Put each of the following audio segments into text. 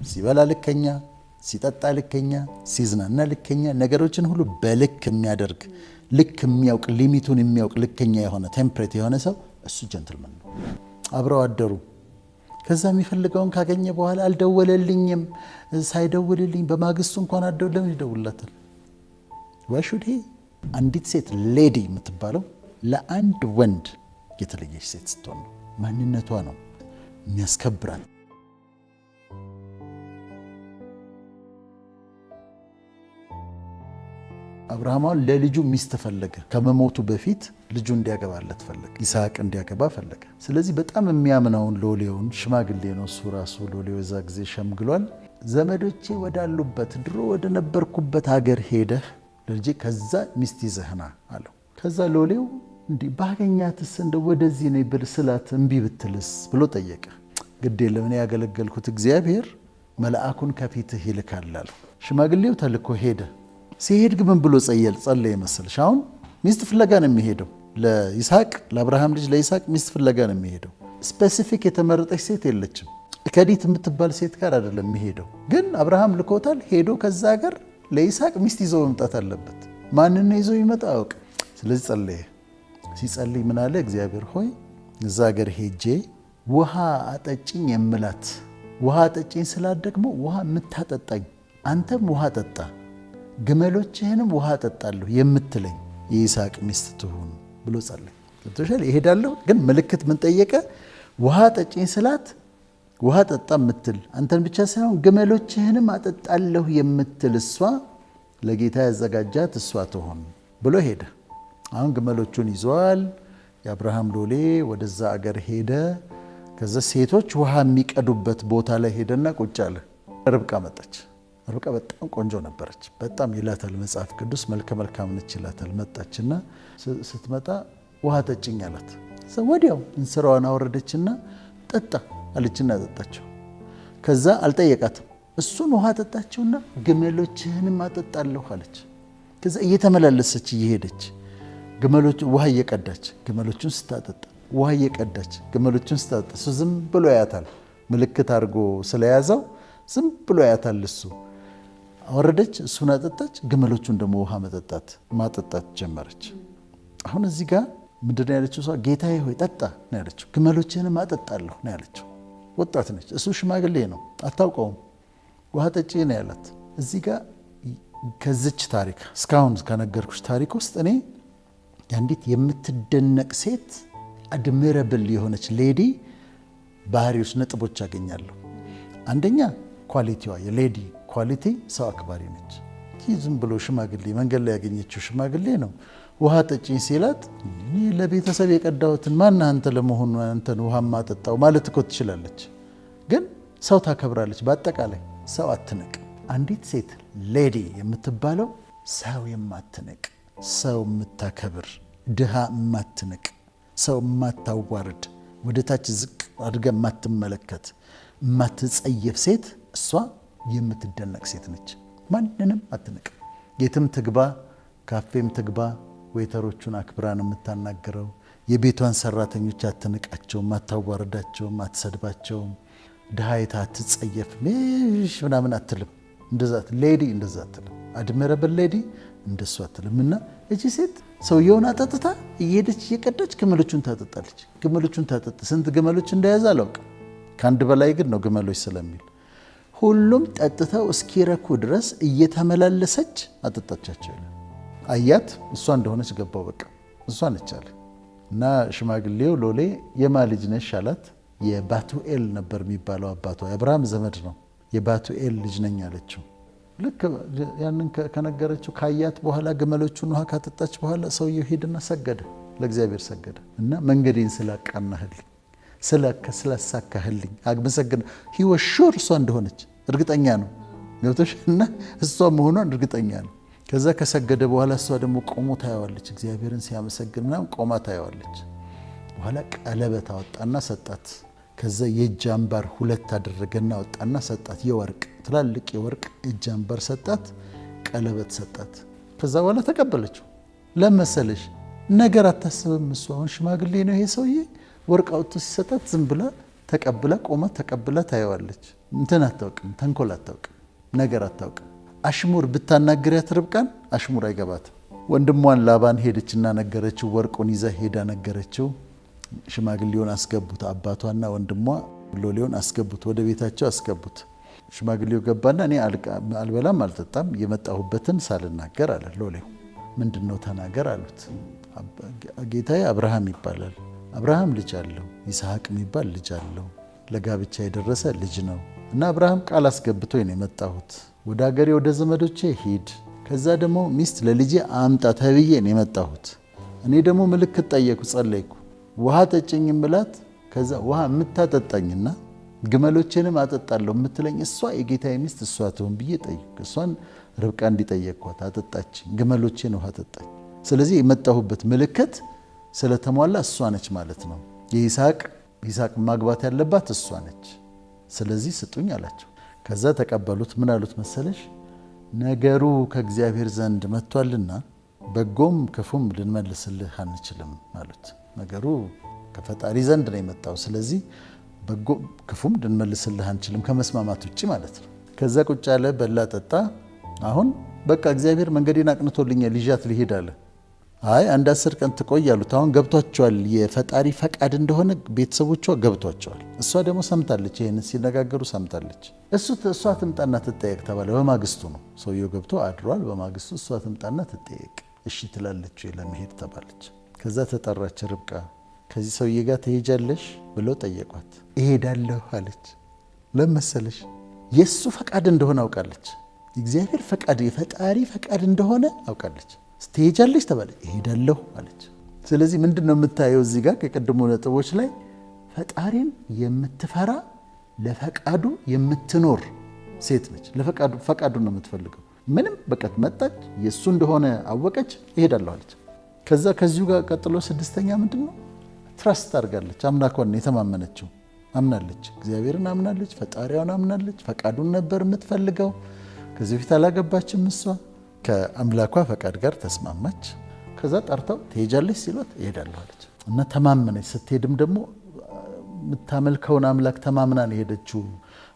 ሲበላ ልከኛ፣ ሲጠጣ ልከኛ፣ ሲዝናና ልከኛ፣ ነገሮችን ሁሉ በልክ የሚያደርግ ልክ የሚያውቅ ሊሚቱን የሚያውቅ ልከኛ የሆነ ቴምፕሬት የሆነ ሰው እሱ ጀንትልመን ነው። አብረው አደሩ። ከዛ የሚፈልገውን ካገኘ በኋላ አልደወለልኝም፣ ሳይደውልልኝ በማግስቱ እንኳን አደውለም ይደውላታል። ዋሹድ አንዲት ሴት ሌዲ የምትባለው ለአንድ ወንድ የተለየች ሴት ስትሆን ነው። ማንነቷ ነው የሚያስከብራት። አብርሃም ለልጁ ሚስት ፈለገ። ከመሞቱ በፊት ልጁ እንዲያገባለት ፈለገ። ይስሐቅ እንዲያገባ ፈለገ። ስለዚህ በጣም የሚያምነውን ሎሌውን፣ ሽማግሌ ነው እሱ ራሱ ሎሌው፣ የዛ ጊዜ ሸምግሏል። ዘመዶቼ ወዳሉበት ድሮ ወደ ነበርኩበት ሀገር ሄደህ ለልጄ ከዛ ሚስት ይዘህና አለው። ከዛ ሎሌው እንዲህ ባገኛትስ እንደ ወደዚህ ነው ብል ስላት እምቢ ብትልስ ብሎ ጠየቀ። ግድ የለም እኔ ያገለገልኩት እግዚአብሔር መልአኩን ከፊትህ ይልካል አለው። ሽማግሌው ተልኮ ሄደ። ሲሄድ ግን ምን ብሎ ጸለየ መሰልሽ? አሁን ሚስት ፍለጋ ነው የሚሄደው። ለይስሐቅ ለአብርሃም ልጅ ለይስሐቅ ሚስት ፍለጋ ነው የሚሄደው። ስፔሲፊክ የተመረጠች ሴት የለችም። ከዲት የምትባል ሴት ጋር አይደለም የሚሄደው። ግን አብርሃም ልኮታል። ሄዶ ከዛ ሀገር ለይስሐቅ ሚስት ይዞ መምጣት አለበት። ማንን ይዞ ይመጣ አውቅ። ስለዚህ ጸለየ። ሲጸልይ ምን አለ? እግዚአብሔር ሆይ እዛ ሀገር ሄጄ ውሃ አጠጭኝ የምላት፣ ውሃ አጠጭኝ ስላት ደግሞ ውሃ የምታጠጣኝ አንተም ውሃ ጠጣ ግመሎችህንም ውሃ ጠጣለሁ የምትለኝ የይስሐቅ ሚስት ትሁን ብሎ ጸለየ። ገብቶሻል? ይሄዳለሁ ግን ምልክት ምን ጠየቀ? ውሃ ጠጭኝ ስላት ውሃ ጠጣ የምትል አንተን ብቻ ሳይሆን ግመሎችህንም አጠጣለሁ የምትል እሷ ለጌታ ያዘጋጃት እሷ ትሆን ብሎ ሄደ። አሁን ግመሎቹን ይዘዋል። የአብርሃም ሎሌ ወደዛ አገር ሄደ። ከዛ ሴቶች ውሃ የሚቀዱበት ቦታ ላይ ሄደና ቁጭ አለ። ርብቃ መጣች። ርብቃ በጣም ቆንጆ ነበረች። በጣም ይላታል መጽሐፍ ቅዱስ መልከ መልካም ነች ይላታል። መጣችና ስትመጣ ውሃ ጠጭኝ አላት። ወዲያው እንስራዋን አወረደችና ጠጣ አለችና ጠጣቸው። ከዛ አልጠየቃትም። እሱን ውሃ ጠጣቸውና ግመሎችህንም አጠጣለሁ አለች። ከዛ እየተመላለሰች እየሄደች ግመሎች ውሃ እየቀዳች ግመሎቹን ስታጠጣ ውሃ እየቀዳች ግመሎቹን ስታጠጣ እሱ ዝም ብሎ ያያታል። ምልክት አድርጎ ስለያዘው ዝም ብሎ ያያታል። እሱ አወረደች፣ እሱን አጠጣች። ግመሎቹን ደግሞ ውሃ ማጠጣት ጀመረች። አሁን እዚህ ጋር ምንድነው ያለችው? ሰው ጌታዬ ሆይ ጠጣ ነው ያለችው። ግመሎችህንም አጠጣለሁ ነው ያለችው። ወጣት ነች፣ እሱ ሽማግሌ ነው፣ አታውቀውም። ውሃ ጠጪ ነው ያላት። እዚህ ጋር ከዚች ታሪክ እስካሁን ከነገርኩሽ ታሪክ ውስጥ እኔ አንዲት የምትደነቅ ሴት አድሚረብል የሆነች ሌዲ ባህሪዎች፣ ነጥቦች ያገኛለሁ። አንደኛ ኳሊቲዋ፣ የሌዲ ኳሊቲ ሰው አክባሪ ነች። ዝም ብሎ ሽማግሌ መንገድ ላይ ያገኘችው ሽማግሌ ነው ውሃ ጠጪኝ ሲላት ለቤተሰብ የቀዳሁትን ማን አንተ ለመሆኑ አንተን ውሃ ማጠጣው ማለት እኮ ትችላለች። ግን ሰው ታከብራለች። በአጠቃላይ ሰው አትንቅ። አንዲት ሴት ሌዲ የምትባለው ሰው የማትንቅ፣ ሰው የምታከብር፣ ድሃ የማትንቅ፣ ሰው የማታዋርድ፣ ወደ ታች ዝቅ አድርጋ የማትመለከት፣ የማትጸየፍ ሴት እሷ የምትደነቅ ሴት ነች። ማንንም አትንቅ። የትም ትግባ፣ ካፌም ትግባ ዌተሮቹን አክብራ ነው የምታናገረው። የቤቷን ሰራተኞች አትንቃቸውም፣ አታዋርዳቸውም፣ አትሰድባቸውም። ድሃይታ አትጸየፍ ምናምን አትልም። እንደዛ ሌዲ እንደዛ አትልም። አድሚረብል ሌዲ እንደሱ አትልም። እና እቺ ሴት ሰውየውን አጠጥታ እየሄደች እየቀዳች ግመሎቹን ታጠጣለች። ግመሎቹን ታጠጣ። ስንት ግመሎች እንደያዘ አላውቅም። ከአንድ በላይ ግን ነው ግመሎች ስለሚል ሁሉም ጠጥተው እስኪረኩ ድረስ እየተመላለሰች አጠጣቻቸው ይላል። አያት እሷ እንደሆነች ገባው። በቃ እሷ ነች አለ። እና ሽማግሌው ሎሌ የማ ልጅ ነሽ አላት። የባቱኤል ነበር የሚባለው አባቷ፣ የአብርሃም ዘመድ ነው። የባቱኤል ልጅ ነኝ አለችው። ልክ ያንን ከነገረችው ካያት በኋላ ግመሎቹን ውሃ ካጠጣች በኋላ ሰውየው ሄድና ሰገደ፣ ለእግዚአብሔር ሰገደ። እና መንገዴን ስላቃናህልኝ ስላሳካህልኝ አመሰግን። ሂወ ሹር እሷ እንደሆነች እርግጠኛ ነው። ገብቶሽ? እና እሷ መሆኗን እርግጠኛ ነው። ከዛ ከሰገደ በኋላ እሷ ደግሞ ቆሞ ታየዋለች። እግዚአብሔርን ሲያመሰግን ምናምን ቆማ ታየዋለች። በኋላ ቀለበት አወጣና ሰጣት። ከዛ የእጅ አምባር 2 አደረገና አወጣና ሰጣት። የወርቅ ትላልቅ የወርቅ እጅ አምባር ሰጣት፣ ቀለበት ሰጣት። ከዛ በኋላ ተቀበለችው። ለመሰለሽ ነገር አታስብም። እሷ አሁን ሽማግሌ ነው ይሄ ሰውዬ። ወርቅ አውጥቶ ሲሰጣት ዝም ብላ ተቀብላ ቆማ ተቀብላ ታየዋለች። እንትን አታውቅም፣ ተንኮል አታውቅም፣ ነገር አታውቅም። አሽሙር ብታናግሪያት ርብቃን አሽሙር አይገባትም። ወንድሟን ላባን ሄደችና ነገረችው። ወርቁን ይዛ ሄዳ ነገረችው። ሽማግሌውን አስገቡት። አባቷና ወንድሟ ሎሌውን አስገቡት፣ ወደ ቤታቸው አስገቡት። ሽማግሌው ገባና እኔ አልበላም አልጠጣም የመጣሁበትን ሳልናገር አለ። ሎሌው ምንድነው ተናገር አሉት። ጌታዬ አብርሃም ይባላል። አብርሃም ልጅ አለው፣ ይስሐቅ የሚባል ልጅ አለው። ለጋብቻ የደረሰ ልጅ ነው እና አብርሃም ቃል አስገብቶኝ ነው የመጣሁት። ወደ ሀገሬ ወደ ዘመዶቼ ሂድ፣ ከዛ ደግሞ ሚስት ለልጄ አምጣ ተብዬ ነው የመጣሁት። እኔ ደግሞ ምልክት ጠየቁ፣ ጸለይኩ። ውሃ ጠጭኝም ብላት፣ ከዛ ውሃ የምታጠጣኝና ግመሎቼንም አጠጣለሁ የምትለኝ እሷ የጌታዬ ሚስት እሷ ትሁን ብዬ ጠየቅኩ። እሷን ርብቃ እንዲጠየቅኳት አጠጣችኝ፣ ግመሎቼን ውሃ አጠጣኝ። ስለዚህ የመጣሁበት ምልክት ስለተሟላ እሷ ነች ማለት ነው። ይስሐቅ ማግባት ያለባት እሷ ነች። ስለዚህ ስጡኝ አላቸው። ከዛ ተቀበሉት። ምን አሉት መሰለሽ? ነገሩ ከእግዚአብሔር ዘንድ መጥቷልና በጎም ክፉም ልንመልስልህ አንችልም አሉት። ነገሩ ከፈጣሪ ዘንድ ነው የመጣው። ስለዚህ በጎ ክፉም ልንመልስልህ አንችልም ከመስማማት ውጭ ማለት ነው። ከዛ ቁጭ ያለ በላ ጠጣ። አሁን በቃ እግዚአብሔር መንገዴን አቅንቶልኛል ይዣት ልሄድ አለ። አይ አንድ 10 ቀን ትቆይ አሉት። አሁን ገብቷቸዋል፣ የፈጣሪ ፈቃድ እንደሆነ ቤተሰቦቿ ገብቷቸዋል። እሷ ደግሞ ሰምታለች፣ ይህን ሲነጋገሩ ሰምታለች። እሷ ትምጣና ትጠየቅ ተባለ። በማግስቱ ነው ሰውየው ገብቶ አድሯል። በማግስቱ እሷ ትምጣና ትጠየቅ፣ እሺ ትላለች ለመሄድ ተባለች። ከዛ ተጠራች ርብቃ። ከዚህ ሰውዬ ጋር ትሄጃለሽ ብለው ጠየቋት። እሄዳለሁ አለች። ለመሰለሽ የእሱ ፈቃድ እንደሆነ አውቃለች። እግዚአብሔር ፈቃድ የፈጣሪ ፈቃድ እንደሆነ አውቃለች። ትሄጃለሽ ተባለ፣ እሄዳለሁ አለች። ስለዚህ ምንድን ነው የምታየው እዚህ ጋር ከቀድሞ ነጥቦች ላይ ፈጣሪን የምትፈራ ለፈቃዱ የምትኖር ሴት ነች። ፈቃዱ ነው የምትፈልገው። ምንም በቀት መጣች፣ የእሱ እንደሆነ አወቀች፣ እሄዳለሁ አለች። ከዛ ከዚሁ ጋር ቀጥሎ 6ኛ ምንድን ነው? ትረስት አድርጋለች። አምላኳን የተማመነችው አምናለች። እግዚአብሔርን አምናለች፣ ፈጣሪዋን አምናለች። ፈቃዱን ነበር የምትፈልገው። ከዚህ በፊት አላገባችም እሷ። ከአምላኳ ፈቃድ ጋር ተስማማች። ከዛ ጠርተው ትሄጃለች ሲሏት እሄዳለሁ አለች እና ተማመነች። ስትሄድም ደግሞ የምታመልከውን አምላክ ተማምና ነው የሄደችው።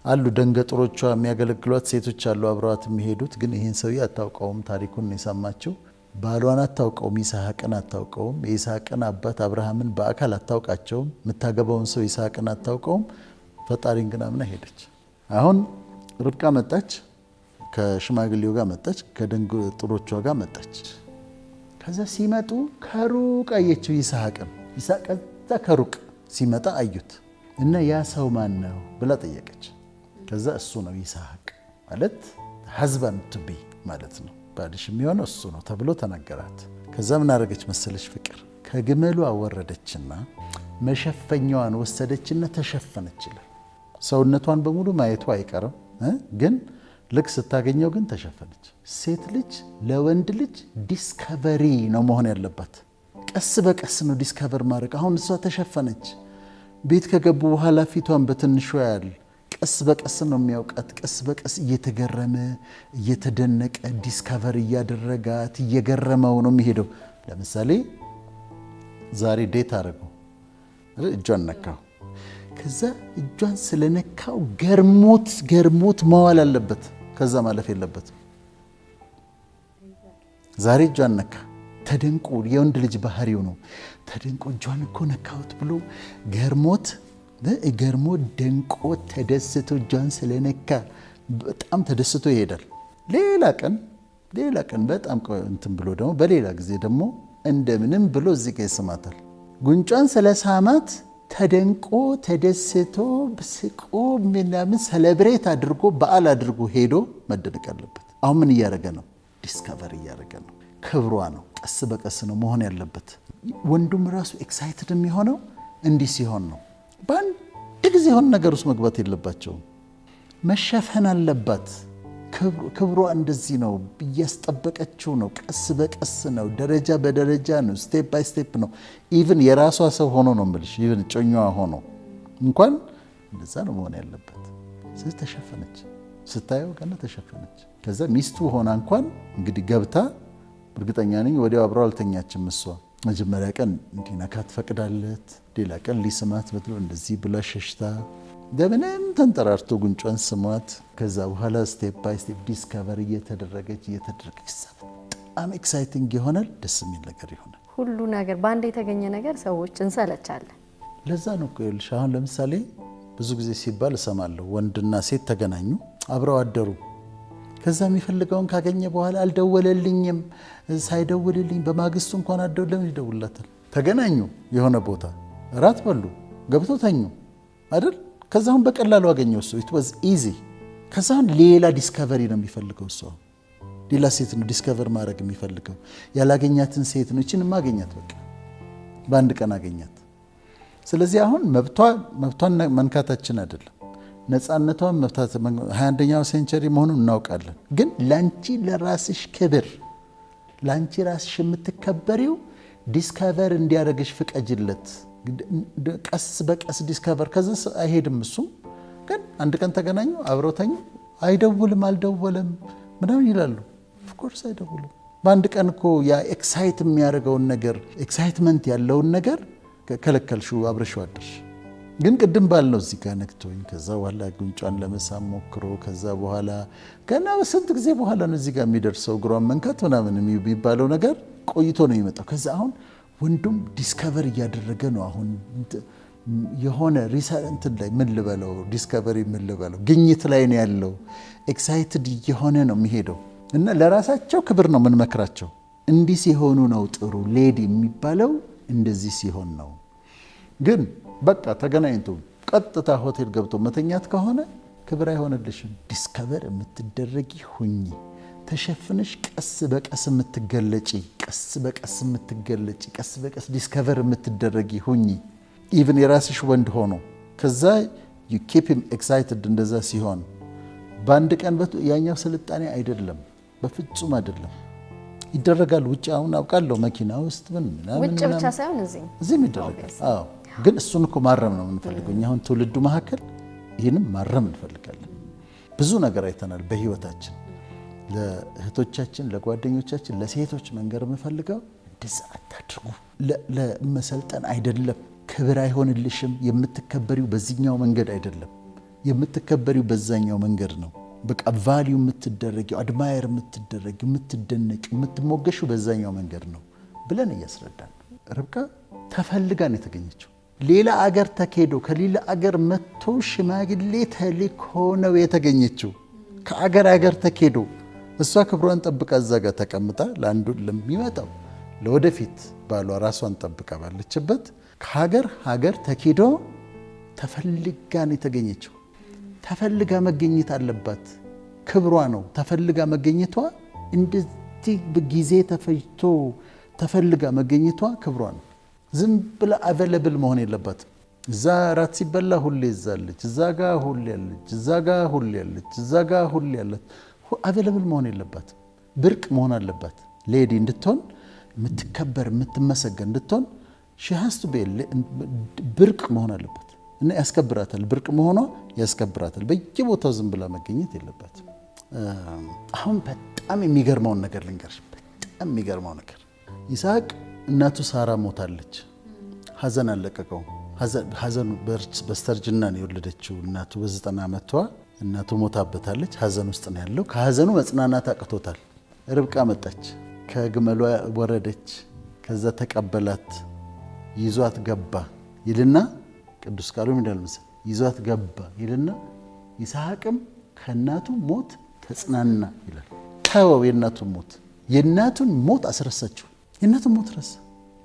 አሉ ደንገጥሮቿ የሚያገለግሏት ሴቶች አሉ አብረዋት የሚሄዱት። ግን ይህን ሰውዬ አታውቀውም። ታሪኩን የሰማችው ባሏን አታውቀውም፣ ይስሐቅን አታውቀውም። የይስሐቅን አባት አብርሃምን በአካል አታውቃቸውም። የምታገባውን ሰው ይስሐቅን አታውቀውም። ፈጣሪን ግን አምና ሄደች። አሁን ርብቃ መጣች፣ ከሽማግሌው ጋር መጣች፣ ከደንገጥሮቿ ጋር መጣች። ከዛ ሲመጡ ከሩቅ አየችው ይስሐቅን። ይስሐቅ ከዛ ከሩቅ ሲመጣ አዩት እና ያ ሰው ማን ነው ብላ ጠየቀች። ከዛ እሱ ነው ይስሐቅ ማለት ሀዝባንድ ቱ ቢ ማለት ነው፣ ባልሽ የሚሆነው እሱ ነው ተብሎ ተነገራት። ከዛ ምን አደረገች መሰለች? ፍቅር ከግመሉ አወረደችና መሸፈኛዋን ወሰደችና ተሸፈነች ይላል። ሰውነቷን በሙሉ ማየቱ አይቀርም ግን ልክ ስታገኘው ግን ተሸፈነች። ሴት ልጅ ለወንድ ልጅ ዲስከቨሪ ነው መሆን ያለባት። ቀስ በቀስ ነው ዲስከቨር ማድረግ። አሁን እሷ ተሸፈነች። ቤት ከገቡ በኋላ ፊቷን በትንሹ ያያል። ቀስ በቀስ ነው የሚያውቃት። ቀስ በቀስ እየተገረመ እየተደነቀ ዲስከቨር እያደረጋት እየገረመው ነው የሚሄደው። ለምሳሌ ዛሬ ዴት አደረገው፣ እጇን ነካው። ከዛ እጇን ስለነካው ገርሞት መዋል አለበት። ከዛ ማለፍ የለበትም። ዛሬ እጇን ነካ፣ ተደንቆ የወንድ ልጅ ባህሪው ነው። ተደንቆ እጇን እኮ ነካሁት ብሎ ገርሞት ደንቆ ተደስቶ እጇን ስለነካ በጣም ተደስቶ ይሄዳል። ሌላ ቀን በጣም እንትን ብሎ ደግሞ በሌላ ጊዜ ደግሞ እንደምንም ብሎ እዚህ ጋር ይስማታል። ጉንጯን ስለሳማት ተደንቆ ተደስቶ ስቆ ምናምን ሰለብሬት አድርጎ በዓል አድርጎ ሄዶ መደነቅ አለበት። አሁን ምን እያደረገ ነው? ዲስከቨር እያደረገ ነው። ክብሯ ነው። ቀስ በቀስ ነው መሆን ያለበት። ወንዱም ራሱ ኤክሳይትድ የሚሆነው እንዲህ ሲሆን ነው። በአንድ ጊዜ የሆነ ነገር ውስጥ መግባት የለባቸውም። መሸፈን አለባት። ክብሯ እንደዚህ ነው። እያስጠበቀችው ነው። ቀስ በቀስ ነው። ደረጃ በደረጃ ነው። ስቴፕ ባይ ስቴፕ ነው። ኢቭን የራሷ ሰው ሆኖ ነው የምልሽ። ኢቭን ጮኛዋ ሆኖ እንኳን እንደዛ ነው መሆን ያለበት። ስለዚህ ተሸፈነች። ስታየው ገና ተሸፈነች። ከዛ ሚስቱ ሆና እንኳን እንግዲህ ገብታ እርግጠኛ ነኝ ወዲያው አብረው አልተኛችም። እሷ መጀመሪያ ቀን እንዲነካ ትፈቅዳለት። ሌላ ቀን ሊስማት ብትለው እንደዚህ ብላ ሸሽታ ደምንም ተንጠራርቶ ጉንጯን ስሟት ከዛ በኋላ ስቴፕ ባይ ስቴፕ ዲስከቨር እየተደረገች በጣም ኤክሳይቲንግ ይሆናል። ደስ የሚል ነገር ይሆናል። ሁሉ ነገር በአንድ የተገኘ ነገር ሰዎች እንሰለቻለን። ለዛ ነው እኮ ይልሽ አሁን ለምሳሌ ብዙ ጊዜ ሲባል እሰማለሁ ወንድና ሴት ተገናኙ አብረው አደሩ ከዛ የሚፈልገውን ካገኘ በኋላ አልደወለልኝም ሳይደውልልኝ በማግስቱ እንኳን አደውለም ይደውላታል። ተገናኙ የሆነ ቦታ እራት በሉ ገብተው ተኙ አይደል ከዛውን በቀላሉ አገኘው እሱ it was easy ከዛውን ሌላ ዲስከቨሪ ነው የሚፈልገው እሱ ሌላ ሴት ነው ዲስከቨር ማድረግ የሚፈልገው ያላገኛትን ሴት ነው እቺን ማገኛት በቃ በአንድ ቀን አገኛት። ስለዚህ አሁን መብቷን መንካታችን አይደለም ነፃነቷን መብታት 21ኛው ሴንቸሪ መሆኑን እናውቃለን። ግን ላንቺ ለራስሽ ክብር ላንቺ ራስሽ የምትከበሪው ዲስከቨር እንዲያደርግሽ ፍቀጅለት። ቀስ በቀስ ዲስከቨር ከዛ አይሄድም እሱ ግን አንድ ቀን ተገናኙ አብረው ተኙ አይደውልም አልደወለም ምናምን ይላሉ። ኦፍ ኮርስ አይደውልም። በአንድ ቀን እኮ ያ ኤክሳይት የሚያደርገውን ነገር ኤክሳይትመንት ያለውን ነገር ከለከልሽው አብረሽው አደርሽ። ግን ቅድም ባልነው እዚህ ጋር ነክቶኝ ከዛ በኋላ ጉንጯን ለመሳም ሞክሮ ከዛ በኋላ ገና በስንት ጊዜ በኋላ ነው እዚህ ጋር የሚደርሰው እግሯን መንካት ምናምን የሚባለው ነገር ቆይቶ ነው የሚመጣው። ከዛ አሁን ወንዱም ዲስከቨር እያደረገ ነው። አሁን የሆነ ሪሰርች ላይ ምን ልበለው ዲስከቨሪ ምን ልበለው ግኝት ላይ ነው ያለው። ኤክሳይትድ የሆነ ነው የሚሄደው እና ለራሳቸው ክብር ነው ምን መክራቸው። እንዲህ ሲሆኑ ነው ጥሩ ሌዲ የሚባለው እንደዚህ ሲሆን ነው። ግን በቃ ተገናኝቶ ቀጥታ ሆቴል ገብቶ መተኛት ከሆነ ክብር አይሆንልሽም። ዲስከቨር የምትደረጊ ሁኚ። ተሸፍነሽ ቀስ በቀስ የምትገለጪ ቀስ በቀስ ዲስከቨር የምትደረጊ ሁኚ። ኢቭን የራስሽ ወንድ ሆኖ ከዛ you keep him excited እንደዛ ሲሆን በአንድ ቀን ያኛው ስልጣኔ አይደለም በፍጹም አይደለም። ይደረጋል ውጭ አሁን አውቃለሁ መኪና ውስጥ ውጭ ብቻ ሳይሆን እዚህም ይደረጋል። አዎ ግን እሱን እኮ ማረም ነው የምንፈልገው እኛ አሁን ትውልዱ መካከል ይህንም ማረም እንፈልጋለን። ብዙ ነገር አይተናል በህይወታችን። ለእህቶቻችን ለጓደኞቻችን ለሴቶች መንገር የምፈልገው እንደዛ አታድርጉ። ለመሰልጠን አይደለም ክብር አይሆንልሽም። የምትከበሪው በዚህኛው መንገድ አይደለም የምትከበሪው በዛኛው መንገድ ነው። በቃ ቫልዩ የምትደረጊው አድማየር የምትደረጊው የምትደነቂው የምትሞገሽው በዛኛው መንገድ ነው ብለን እያስረዳን ርብቃ ተፈልጋን የተገኘችው ሌላ አገር ተኬዶ ከሌላ አገር መጥቶ ሽማግሌ ተልኮ ነው የተገኘችው። ከአገር ተኬዶ እሷ ክብሯን ጠብቃ እዛ ጋር ተቀምጣ ለአንዱ ለሚመጣው ለወደፊት ባሏ ራሷን ጠብቃ ባለችበት ከሀገር ተኬዶ ተፈልጋን የተገኘችው። ተፈልጋ መገኘት አለባት ክብሯ ነው። ተፈልጋ መገኘቷ እንደዚህ በጊዜ ተፈጅቶ ተፈልጋ መገኘቷ ክብሯ ነው። ዝም ብላ አቬለብል መሆን የለባትም። እዛ ራት ሲበላ ሁሌ ይዛለች እዛ ጋር ሁሌ ያለች እዛ ጋር ሁሌ ያለች እዛ ጋር ሁሌ ያለች አቬለብል መሆን የለባትም። ብርቅ መሆን አለባት። ሌዲ እንድትሆን የምትከበር የምትመሰገን እንድትሆን she has to be ብርቅ መሆን አለባት እና ያስከብራታል። ብርቅ መሆኗ ያስከብራታል። በየቦታው ዝም ብላ መገኘት የለባትም። አሁን በጣም የሚገርመውን ነገር ልንገርሽ። በጣም የሚገርመው ነገር ይስሐቅ እናቱ ሳራ ሞታለች። ሐዘን አለቀቀው። ሐዘኑ በስተርጅና ነው የወለደችው። እናቱ በ90 ዓመቷ እናቱ ሞታበታለች። ሐዘን ውስጥ ነው ያለው። ከሐዘኑ መጽናናት አቅቶታል። ርብቃ መጣች፣ ከግመሏ ወረደች፣ ከዛ ተቀበላት፣ ይዟት ገባ ይልና ቅዱስ ቃሉ ይላል መሰል ይዟት ገባ ይልና ይስሐቅም ከእናቱ ሞት ተጽናና ይላል። ተወው የእናቱን ሞት አስረሳችው። የእናቱን ሞት ረሳ።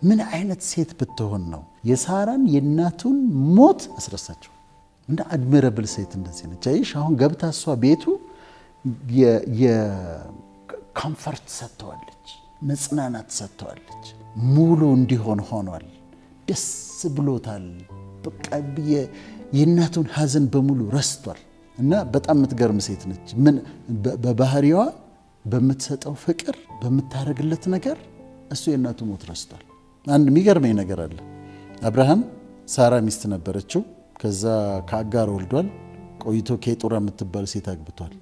ምን አይነት ሴት ብትሆን ነው የሳራን የእናቱን ሞት አስረሳችው? እንደ አድሚረብል ሴት እንደዚህ ነች። አይሽ አሁን ገብታ እሷ ቤቱ የኮምፈርት ሰጥተዋለች፣ መጽናናት ሰጥተዋለች። ሙሉ እንዲሆን ሆኗል። ደስ ብሎታል። በቃ የእናቱን ሐዘን በሙሉ ረስቷል። እና በጣም የምትገርም ሴት ነች። ምን በባህሪዋ በምትሰጠው ፍቅር በምታረግለት ነገር እሱ የእናቱ ሞት ረስቷል። አንድ የሚገርመኝ ነገር አለ። አብርሃም ሳራ ሚስት ነበረችው። ከዛ ከአጋር ወልዷል። ቆይቶ ኬጡራ የምትባል ሴት አግብቷል።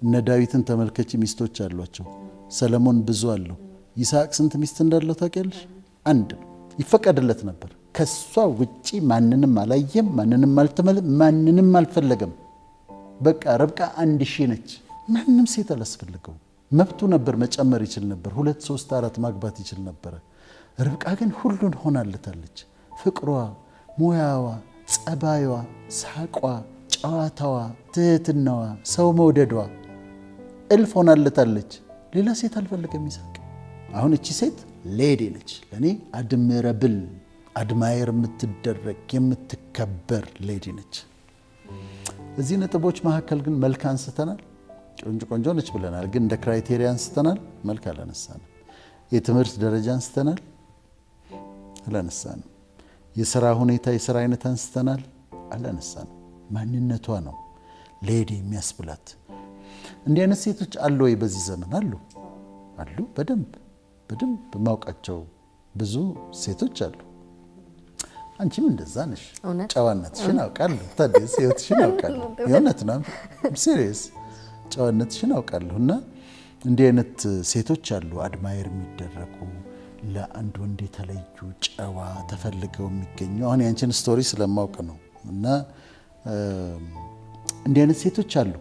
እነ ዳዊትን ተመልከች፣ ሚስቶች አሏቸው። ሰለሞን ብዙ አለው። ይስሐቅ ስንት ሚስት እንዳለው ታውቂያለሽ? አንድ። ይፈቀድለት ነበር ከሷ ውጪ ማንንም አላየም፣ ማንንም አልፈለገም። በቃ ርብቃ 1000 ነች። ማንም ሴት አላስፈልገው። መብቱ ነበር፣ መጨመር ይችል ነበር። 2 3 4 ማግባት ይችል ነበር። ርብቃ ግን ሁሉን ሆናለታለች። ፍቅሯ፣ ሙያዋ፣ ጸባይዋ፣ ሳቋ፣ ጨዋታዋ፣ ትህትናዋ፣ ሰው መውደዷ እልፍ ሆናለታለች። ሌላ ሴት አልፈለገም ይስሐቅ። አሁን እቺ ሴት ሌዲ ነች ለኔ፣ አድምረብል አድማየር የምትደረግ የምትከበር ሌዲ ነች። እዚህ ነጥቦች መካከል ግን መልክ አንስተናል። ቆንጆ ነች ብለናል፣ ግን እንደ ክራይቴሪያ አንስተናል፣ መልክ አላነሳንም። የትምህርት ደረጃ አንስተናል፣ አላነሳንም። የሥራ ሁኔታ፣ የሥራ አይነት አንስተናል፣ አላነሳንም። ማንነቷ ነው ሌዲ የሚያስብላት። እንዲህ አይነት ሴቶች አሉ ወይ በዚህ ዘመን? አሉ። በደንብ ማውቃቸው ብዙ ሴቶች አሉ። አንቺም እንደዛ ነሽ። ጨዋነትሽን አውቃለሁ። ታዲያስ ህይወትሽን አውቃለሁ። የእውነት ነው፣ ሲሪየስ ጨዋነትሽን አውቃለሁ። እና እንዲህ አይነት ሴቶች አሉ አድማየር የሚደረጉ፣ ለአንድ ወንድ የተለዩ ጨዋ፣ ተፈልገው የሚገኙ። አሁን ያንቺን ስቶሪ ስለማውቅ ነው። እና እንዲህ አይነት ሴቶች አሉ።